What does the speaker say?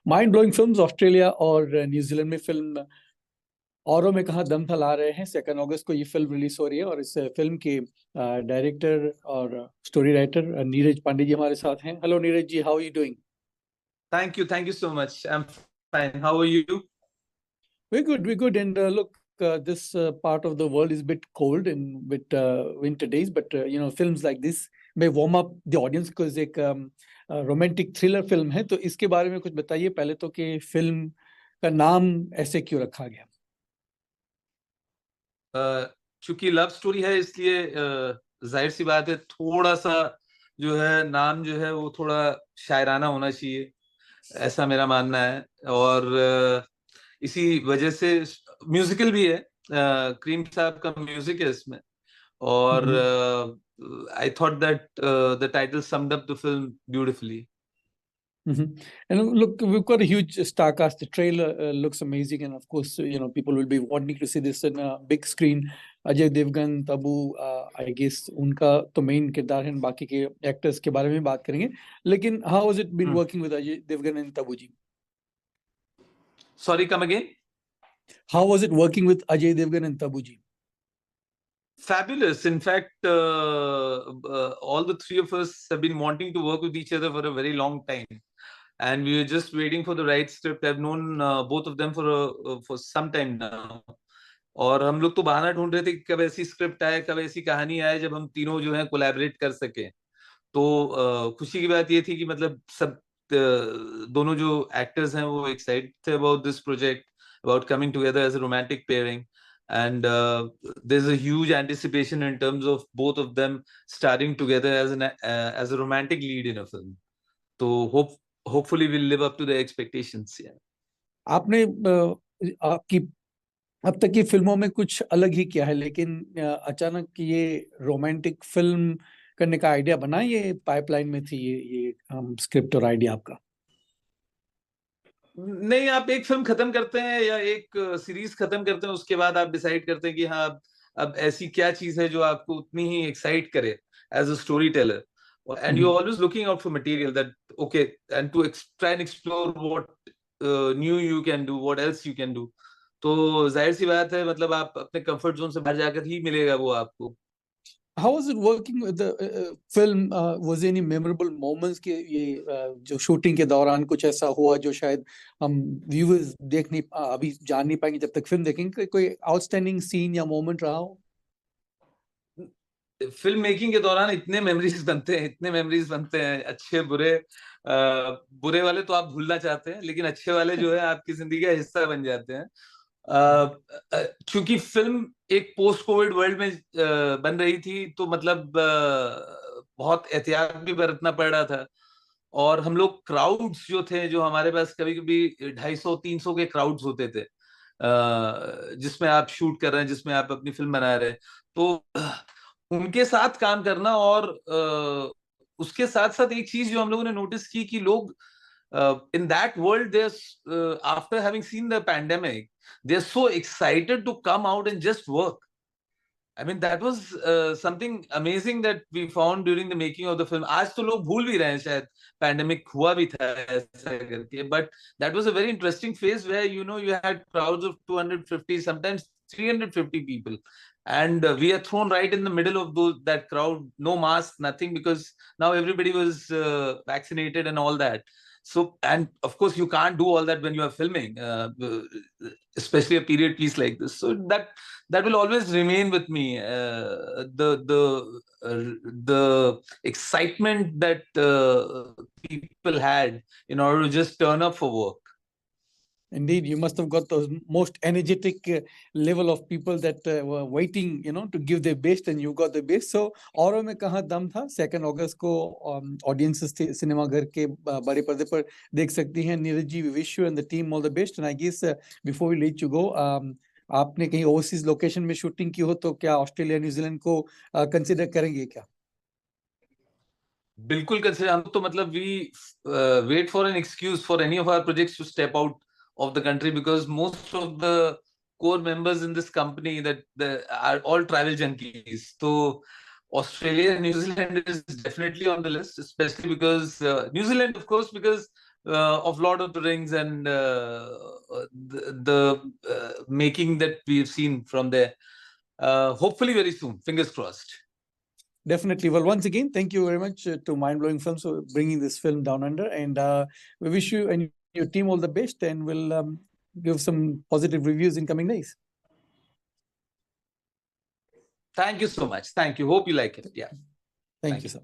Mind blowing films Australia और New Zealand में film औरों में कहाँ दम था ला रहे हैं। 2 अगस्त को ये फिल्म रिलीज हो रही है और इस फिल्म के डायरेक्टर और स्टोरी राइटर नीरज पांडे जी हमारे साथ हैं। Hello Neeraj ji, how are you doing? Thank you so much. I'm fine. How are you? We're good, we're good. And look, this part of the world is a bit cold and bit winter days, but films like this may warm up the audience because एक romantic thriller film है। तो इसके बारे में कुछ बताइए पहले तो कि फिल्म का नाम ऐसे क्यों रखा गया? चूंकि लव स्टोरी है इसलिए जाहिर सी बात है, थोड़ा सा जो है नाम जो है वो थोड़ा शायराना होना चाहिए, ऐसा मेरा मानना है। और इसी वजह से म्यूजिकल भी है, क्रीम साहब का म्यूजिक है इसमें। और I thought that the title summed up the film beautifully. And look, we've got a huge star cast. The trailer looks amazing, and of course, people will be wanting to see this in a big screen. Ajay Devgn, Tabu, I guess उनका तो main किरदार है, बाकी के actors के बारे में बात करेंगे। लेकिन how has it been working with Ajay Devgan and Tabu ji? Sorry, come again? How was it working with Ajay Devgan and Tabu ji? Fabulous. In fact, all the three of us have been wanting to work with each other for a very long time, and we were just waiting for the right script. I've known both of them for some time now. और हम लोग तो बहाना ढूंढ रहे थे कि कब ऐसी स्क्रिप्ट आए, कब ऐसी कहानी आए जब हम तीनों जो है कोलैबोरेट कर सके। तो खुशी की बात ये थी कि मतलब सब दोनों जो एक्टर्स हैं वो एक्साइटेड थे about this project, about coming together as a romantic pairing, and there's a huge anticipation in terms of both of them starring together as a romantic lead in a film. So hopefully we'll live up to the expectations. Yeah. आपने आपकी अब तक की फिल्मों में कुछ अलग ही किया है, लेकिन अचानक ये रोमांटिक फिल्म करने का आइडिया बना, ये पाइपलाइन में थी ये स्क्रिप्ट और आइडिया आपका? नहीं, आप एक फिल्म खत्म करते हैं या एक सीरीज खत्म करते हैं, उसके बाद आप डिसाइड करते हैं कि हाँ अब ऐसी क्या चीज है जो आपको उतनी ही एक्साइट करे as a story teller, and you always looking out for material that okay and to try and explore what new you can do, what else you can do. तो जाहिर सी बात है, मतलब आप अपने कंफर्ट जोन से बाहर जाकर ही मिलेगा वो आपको। How was it working with the film? Was there any memorable moments के ये जो शूटिंग के दौरान कुछ ऐसा हुआ जो शायद हम व्यूअर्स देख नहीं अभी जान नहीं पाएंगे जब तक फिल्म देखेंगे? कोई आउटस्टैंडिंग सीन या मोमेंट रहा हो? फिल्म मेकिंग के दौरान इतने मेमोरीज बनते हैं, इतने मेमोरीज बनते हैं, अच्छे बुरे। बुरे वाले तो आप भूलना चाहते हैं, लेकिन अच्छे वाले जो है आपकी जिंदगी का हिस्सा बन जाते हैं। क्योंकि फिल्म एक पोस्ट कोविड वर्ल्ड में बन रही थी, तो मतलब बहुत एहतियात भी बरतना पड़ रहा था। और हम लोग क्राउड्स जो थे, जो हमारे पास कभी कभी 250-300 के क्राउड्स होते थे, जिसमें आप शूट कर रहे हैं, जिसमें आप अपनी फिल्म बना रहे हैं, तो उनके साथ काम करना। और उसके साथ साथ एक चीज जो हम लोगों ने नोटिस की कि लोग in that world, after having seen the pandemic, they're so excited to come out and just work. I mean, that was something amazing that we found during the making of the film. आज तो लोग भूल भी रहे हैं शायद pandemic हुआ भी था ऐसा करके, but that was a very interesting phase where you had crowds of 250, sometimes 350 people, and we are thrown right in the middle of that crowd, no mask, nothing, because now everybody was vaccinated and all that. So, and of course you can't do all that when you are filming, especially a period piece like this. So that will always remain with me, the excitement that people had in order to just turn up for work. Indeed, you must have got those most energetic level of people that were waiting, to give their best, and you got the best. So, औरों में कहाँ दम था 2 अगस्त को audiences cinema घर के बड़े पर्दे पर देख सकती हैं। Neeraj ji, we wish you and the team all the best. And I guess before we let you go, आपने कहीं ओवरसीज लोकेशन में शूटिंग की हो तो क्या ऑस्ट्रेलिया न्यूजीलैंड को कंसिडर करेंगे क्या? बिल्कुल कंसिडर। हम तो मतलब we wait for an excuse for any of our projects to step out of the country, because most of the core members in this company that are all travel junkies. So Australia and New Zealand is definitely on the list, especially because New Zealand, of course, because of Lord of the Rings and the making that we've seen from there. Hopefully very soon, fingers crossed. Definitely. Well, once again, thank you very much to Mind Blowing Films for bringing this film down under. And we wish you and your team all the best, and we'll give some positive reviews in coming days. Thank you so much. Thank you. Hope you like it. Yeah. Thank you, sir.